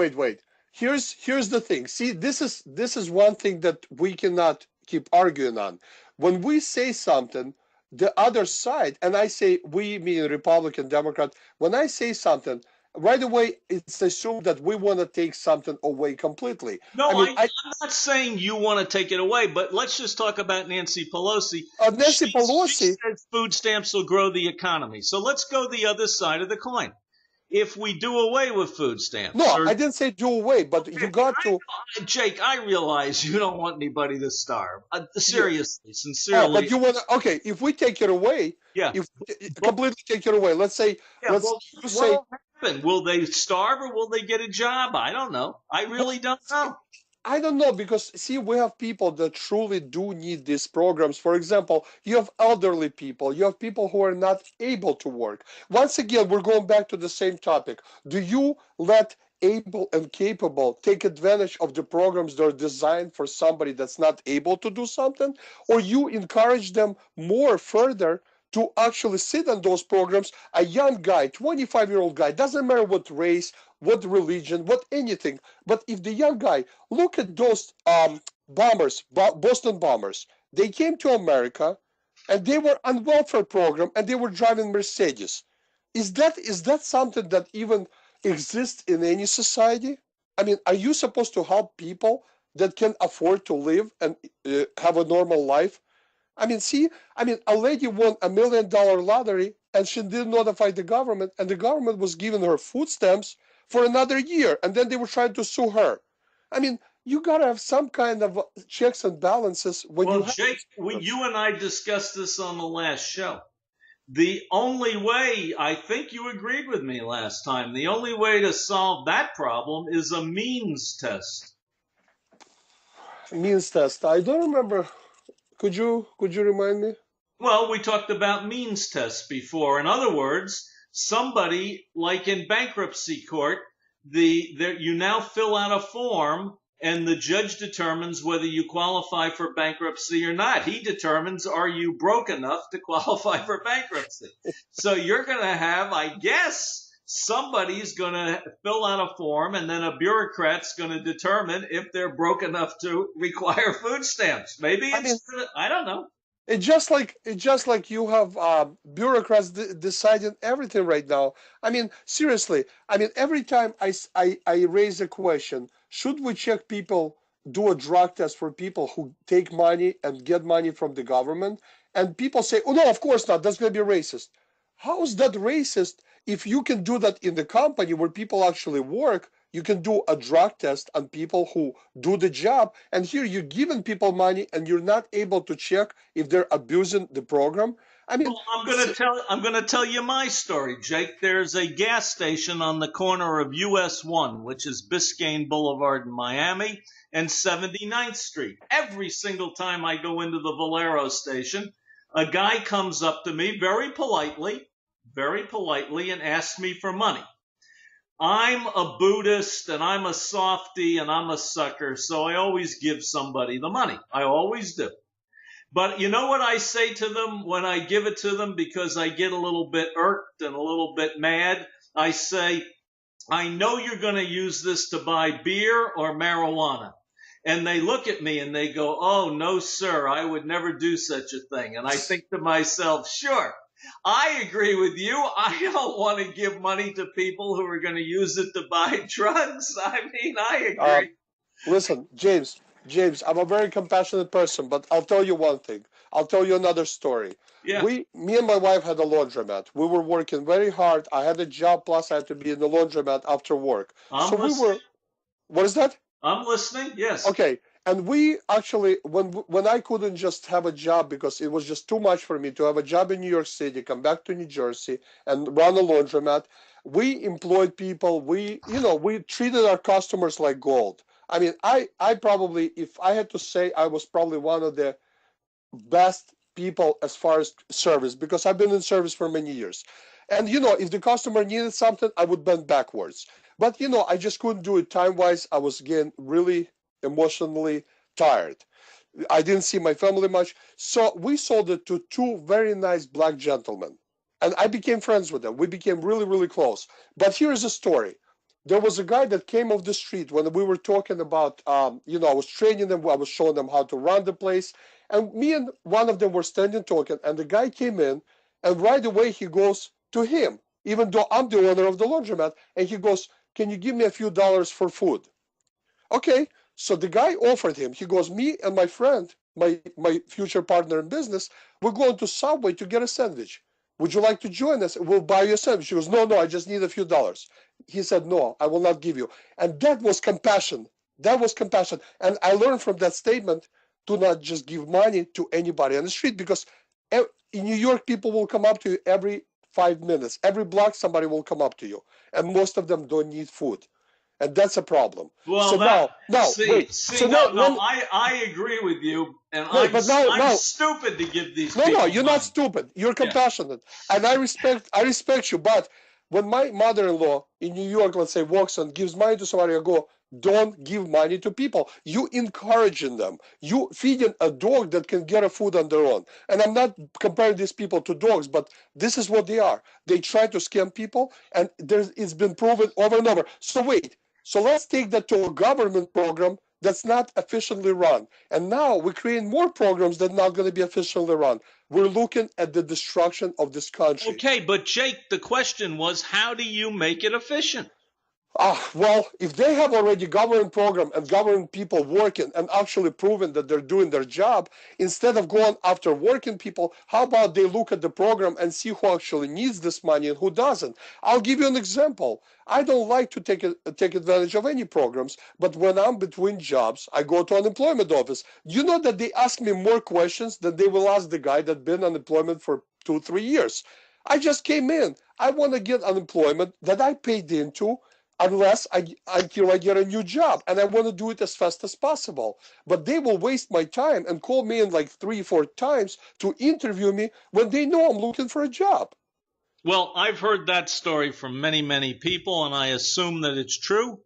Here's the thing. See, this is one thing that we cannot keep arguing on. When we say something, the other side, and I say we, meaning Republican, Democrat, when I say something, right away it's assumed that we want to take something away completely. No, I mean, I'm not saying you want to take it away, but let's just talk about Nancy Pelosi. Nancy She Pelosi. says food stamps will grow the economy. So let's go the other side of the coin. If we do away with food stamps, No, or I didn't say do away, but you got to. Jake, I realize you don't want anybody to starve. Yeah. Seriously, Oh, but sincerely, you want to. Okay, if we take it away, yeah. if But, completely take it away, let's say, yeah, let's well, you say. what'll happen? Will they starve or will they get a job? I don't know. I really don't know. I don't know, because see, we have people that truly do need these programs. For example, you have elderly people, you have people who are not able to work. Once again, we're going back to the same topic. Do you let able and capable take advantage of the programs that are designed for somebody that's not able to do something, or you encourage them more further to actually sit on those programs? A young guy, 25-year-old guy, doesn't matter what race, what religion, what anything, but if the young guy, look at those bombers, Boston bombers. They came to America, and they were on welfare program, and they were driving Mercedes. Is that something that even exists in any society? I mean, are you supposed to help people that can afford to live and have a normal life? I mean, see, I mean, a lady won $1 million lottery, and she didn't notify the government, and the government was giving her food stamps for another year, and then they were trying to sue her. I mean, you gotta have some kind of checks and balances when you Well, have. Jake, you and I discussed this on the last show. The only way, I think you agreed with me last time, the only way to solve that problem is a means test. Means test. I don't remember. Could you remind me? Well, we talked about means tests before. In other words, somebody, like in bankruptcy court, you now fill out a form and the judge determines whether you qualify for bankruptcy or not. He determines, are you broke enough to qualify for bankruptcy? So you're going to have, I guess, somebody's going to fill out a form and then a bureaucrat's going to determine if they're broke enough to require food stamps. Maybe I mean, I don't know. It's just like you have bureaucrats deciding everything right now. I mean, seriously. I mean, every time I raise a question, should we check people, do a drug test for people who take money and get money from the government? And people say, oh no, of course not. That's going to be racist. How is that racist if you can do that in the company where people actually work? You can do a drug test on people who do the job, and here you're giving people money and you're not able to check if they're abusing the program. I mean, Well, I'm going to tell you my story, Jake. There's a gas station on the corner of US 1, which is Biscayne Boulevard in Miami, and 79th Street. Every single time I go into the Valero station, a guy comes up to me very politely, and asks me for money. I'm a Buddhist and I'm a softy and I'm a sucker, so I always give somebody the money. I always do. But you know what I say to them when I give it to them, because I get a little bit irked and a little bit mad? I say, I know you're going to use this to buy beer or marijuana. And they look at me and they go, oh, no, sir, I would never do such a thing. And I think to myself, sure, I agree with you. I don't want to give money to people who are going to use it to buy drugs. I mean, I uh, agree. listen, James, I'm a very compassionate person, but I'll tell you one thing. I'll tell you another story. Yeah, Me and my wife had a laundromat. We were working very hard. I had a job, plus I had to be in the laundromat after work. So I'm we listening. were, what is that? I'm listening. Yes. Okay, and we actually, when I couldn't just have a job because it was just too much for me to have a job in New York City, come back to New Jersey, and run a laundromat, we employed people. We treated our customers like gold. I mean, I probably, if I had to say, I was probably one of the best people as far as service, because I've been in service for many years. And if the customer needed something, I would bend backwards. But I just couldn't do it time wise. I was getting really emotionally tired. I didn't see my family much. So we sold it to two very nice black gentlemen. And I became friends with them. We became really, really close. But here's a story. There was a guy that came off the street when we were talking about, I was training them, I was showing them how to run the place. And me and one of them were standing talking, and the guy came in, and right away he goes to him. even though I'm the owner of the laundromat. And he goes, can you give me a few dollars for food? Okay, so the guy offered him. He goes, me and my friend, my future partner in business, we're going to Subway to get a sandwich. Would you like to join us? We'll buy you a sandwich. He goes, no, I just need a few dollars. He said, no, I will not give you. And that was compassion. That was compassion. And I learned from that statement, do not just give money to anybody on the street, because in New York, people will come up to you every 5 minutes. Every block, somebody will come up to you. And most of them don't need food. And that's a problem. Well, so that, now, see, wait. see, So no, now, I agree with you, and wait, but now, I'm stupid to give these people no, you're money. not stupid. You're Yeah. compassionate, and I respect you. But when my mother-in-law in New York, let's say, walks and gives money to somebody, I go, don't give money to people. You encouraging them. You feeding a dog that can get a food on their own. And I'm not comparing these people to dogs, but this is what they are. They try to scam people, and it's been proven over and over. So wait. So let's take that to a government program that's not efficiently run. And now we're creating more programs that are not going to be efficiently run. We're looking at the destruction of this country. Okay, but Jake, the question was, how do you make it efficient? Well, if they have already government program and government people working and actually proven that they're doing their job, instead of going after working people, how about they look at the program and see who actually needs this money and who doesn't? I'll give you an example. I don't like to take advantage of any programs, but when I'm between jobs, I go to unemployment office. You know that they ask me more questions than they will ask the guy that's been unemployment for 2-3 years. I just came in. I want to get unemployment that I paid into, until I get a new job, and I want to do it as fast as possible. But they will waste my time and call me in like 3-4 times to interview me when they know I'm looking for a job. Well, I've heard that story from many, many people, and I assume that it's true.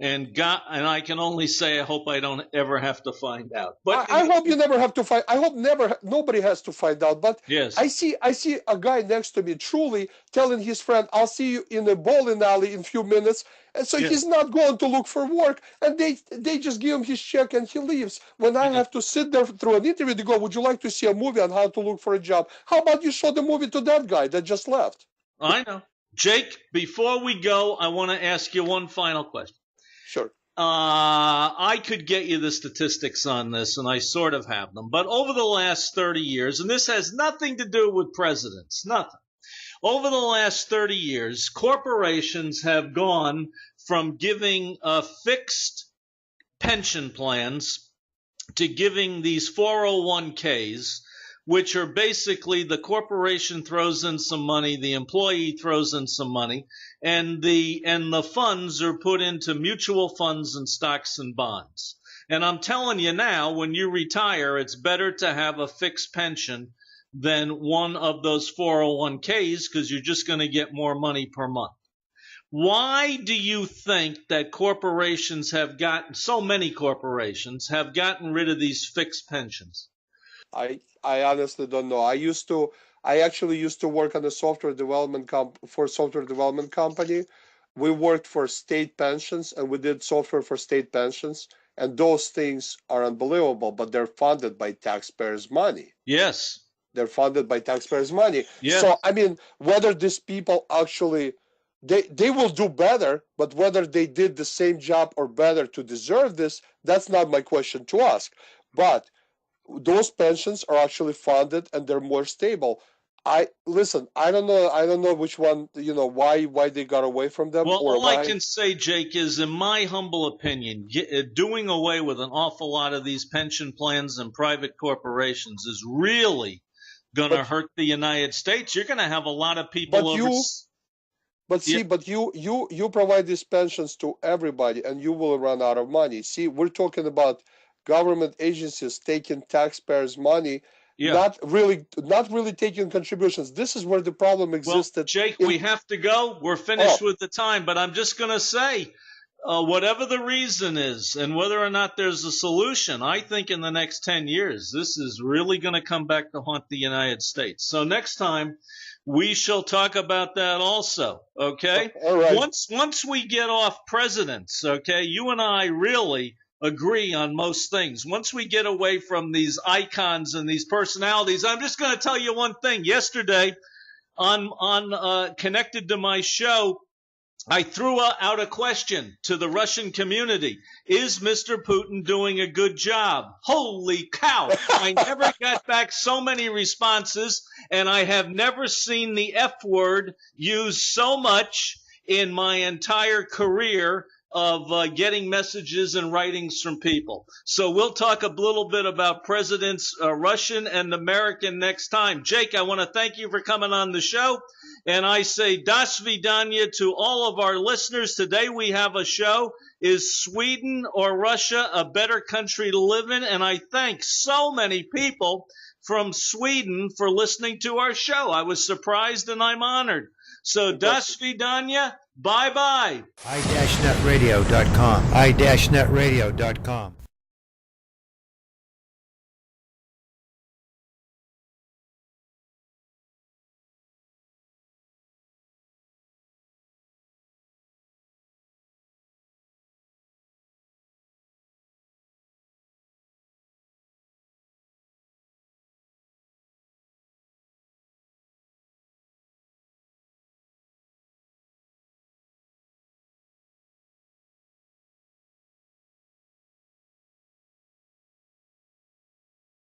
And I can only say I hope I don't ever have to find out. But I hope you never have to find. I hope nobody has to find out. But yes. I see a guy next to me truly telling his friend, "I'll see you in a bowling alley in a few minutes." And so he's not going to look for work, and they just give him his check and he leaves. When I have to sit there through an interview, they go, "Would you like to see a movie on how to look for a job? How about you show the movie to that guy that just left?" I know. Jake, before we go, I want to ask you one final question. Sure. I could get you the statistics on this, and I sort of have them. But over the last 30 years, and this has nothing to do with presidents, nothing. Over the last 30 years, corporations have gone from giving fixed pension plans to giving these 401ks, which are basically the corporation throws in some money, the employee throws in some money, and the funds are put into mutual funds and stocks and bonds. And I'm telling you now, when you retire, it's better to have a fixed pension than one of those 401ks, because you're just going to get more money per month. Why do you think that so many corporations have gotten rid of these fixed pensions? I honestly don't know. I actually used to work on a software development company. We worked for state pensions, and we did software for state pensions, and those things are unbelievable, but they're funded by taxpayers' money. Yes. They're funded by taxpayers' money. Yeah. So I mean, whether these people actually they will do better, but whether they did the same job or better to deserve this, that's not my question to ask. But those pensions are actually funded and they're more stable. I don't know which one, why they got away from them. Well, all why. I can say, Jake, is in my humble opinion, doing away with an awful lot of these pension plans and private corporations is really going to hurt the United States. You're going to have a lot of people But you provide these pensions to everybody, and you will run out of money. See, we're talking about government agencies taking taxpayers' money, not really taking contributions. This is where the problem existed. Well, Jake, we have to go. We're finished with the time, but I'm just going to say, whatever the reason is, and whether or not there's a solution, I think in the next 10 years, this is really going to come back to haunt the United States. So next time, we shall talk about that also, okay? All right. Once we get off presidents, okay, you and I really agree on most things. Once we get away from these icons and these personalities, I'm just going to tell you one thing. Yesterday, connected to my show, I threw out a question to the Russian community. Is Mr. Putin doing a good job? Holy cow. I never got back so many responses, and I have never seen the F word used so much in my entire career of getting messages and writings from people. So we'll talk a little bit about Presidents Russian and American next time. Jake, I want to thank you for coming on the show. And I say das vidanya to all of our listeners. Today we have a show, Is Sweden or Russia a better country to live in? And I thank so many people from Sweden for listening to our show. I was surprised and I'm honored. So das vidanya, bye-bye. i-netradio.com. i-netradio.com.